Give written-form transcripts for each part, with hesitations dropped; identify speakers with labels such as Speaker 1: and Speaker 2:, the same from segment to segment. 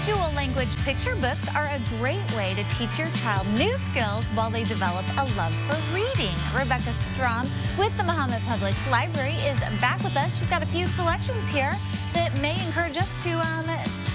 Speaker 1: Dual language picture books are a great way to teach your child new skills while they develop a love for reading. Rebecca Strom with the Mahomet Public Library is back with us. She's got a few selections here that may encourage us to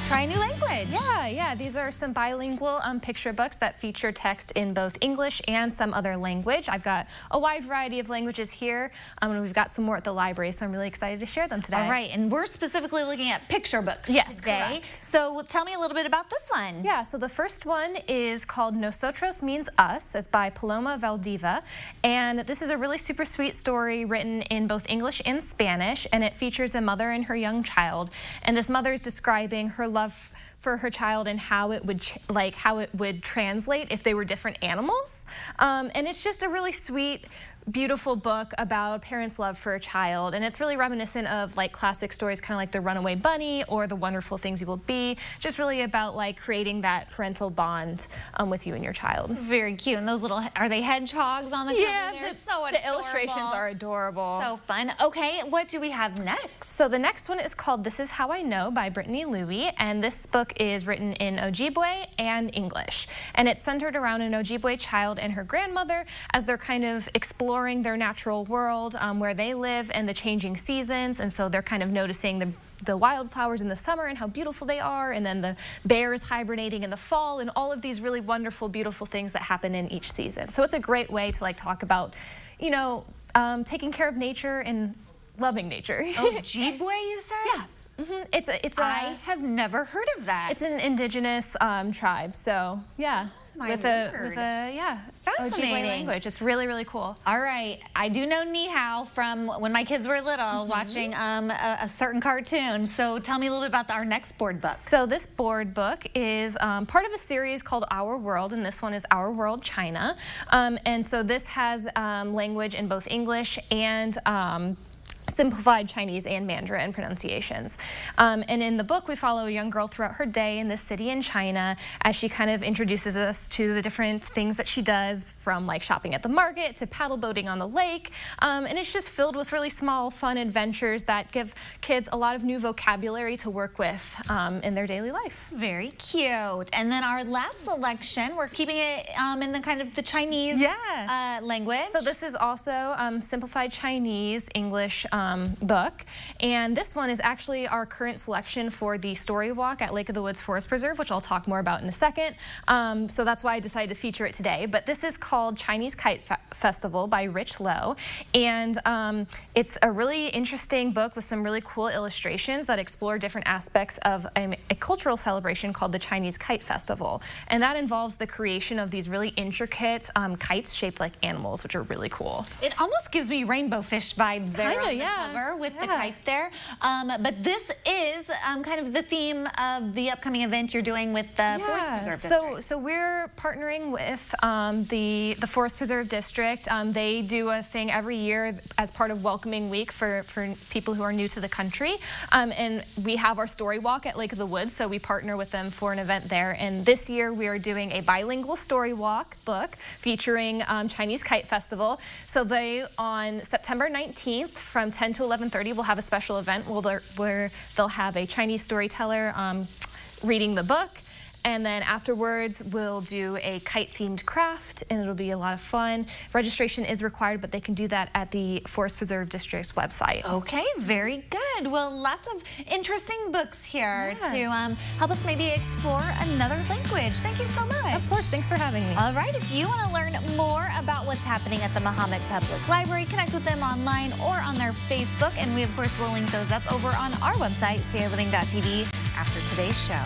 Speaker 1: try a new language.
Speaker 2: Yeah. These are some bilingual picture books that feature text in both English and some other language. I've got a wide variety of languages here, and we've got some more at the library, so I'm really excited to share them today.
Speaker 1: All right, and we're specifically looking at picture books
Speaker 2: today.
Speaker 1: Correct. So tell me a little bit about this one.
Speaker 2: Yeah, so the first one is called Nosotros Means Us. It's by Paloma Valdiva, and this is a really super sweet story written in both English and Spanish, and it features a mother and her young child, and this mother is describing her love for her child and how it would translate if they were different animals. And it's just a really sweet, beautiful book about a parent's love for a child, and it's really reminiscent of like classic stories, kind of like The Runaway Bunny or The Wonderful Things You Will Be, just really about like creating that parental bond with you and your child.
Speaker 1: Very cute. And those little, are they hedgehogs on the cover?
Speaker 2: Yeah,
Speaker 1: they're so adorable.
Speaker 2: The illustrations are adorable.
Speaker 1: So fun. Okay, what do we have next?
Speaker 2: So the next one is called This Is How I Know by Brittany Louie, and this book is written in Ojibwe and English, and it's centered around an Ojibwe child and her grandmother as they're kind of exploring their natural world where they live and the changing seasons, and so they're kind of noticing the wildflowers in the summer and how beautiful they are, and then the bears hibernating in the fall, and all of these really wonderful, beautiful things that happen in each season. So it's a great way to like talk about, you know, taking care of nature and loving nature.
Speaker 1: Ojibwe, you said?
Speaker 2: Yeah. It's
Speaker 1: I have never heard of that.
Speaker 2: It's an indigenous tribe, so yeah. With a Ojibwe language. It's really, really cool.
Speaker 1: All right, I do know Ni Hao from when my kids were little, watching a certain cartoon. So tell me a little bit about our next board book.
Speaker 2: So this board book is part of a series called Our World, and this one is Our World China. And so this has language in both English and simplified Chinese and Mandarin pronunciations. And in the book, we follow a young girl throughout her day in this city in China as she kind of introduces us to the different things that she does, from like shopping at the market to paddle boating on the lake. And it's just filled with really small, fun adventures that give kids a lot of new vocabulary to work with in their daily life.
Speaker 1: Very cute. And then our last selection, we're keeping it in the kind of the Chinese language.
Speaker 2: So this is also simplified Chinese English book, and this one is actually our current selection for the story walk at Lake of the Woods Forest Preserve, which I'll talk more about in a second. So that's why I decided to feature it today. But this is called Chinese Kite Festival by Rich Lowe, and it's a really interesting book with some really cool illustrations that explore different aspects of a cultural celebration called the Chinese Kite Festival, and that involves the creation of these really intricate kites shaped like animals, which are really cool.
Speaker 1: It almost gives me rainbow fish vibes there.
Speaker 2: Kinda,
Speaker 1: on the cover with the kite there. But this is kind of the theme of the upcoming event you're doing with the Forest Preserve District.
Speaker 2: So we're partnering with the Forest Preserve District. They do a thing every year as part of Welcoming Week for people who are new to the country. And we have our story walk at Lake of the Woods, so we partner with them for an event there. And this year we are doing a bilingual story walk book featuring Chinese Kite Festival. So on September 19th from 10 to 11:30, we'll have a special event where they'll have a Chinese storyteller reading the book. And then afterwards, we'll do a kite-themed craft, and it'll be a lot of fun. Registration is required, but they can do that at the Forest Preserve District's website.
Speaker 1: Okay, very good. Well, lots of interesting books here to help us maybe explore another language. Thank you so much.
Speaker 2: Of course, thanks for having me.
Speaker 1: All right, if you want to learn more about what's happening at the Mahomet Public Library, connect with them online or on their Facebook, and we, of course, will link those up over on our website, ciLiving.tv, after today's show.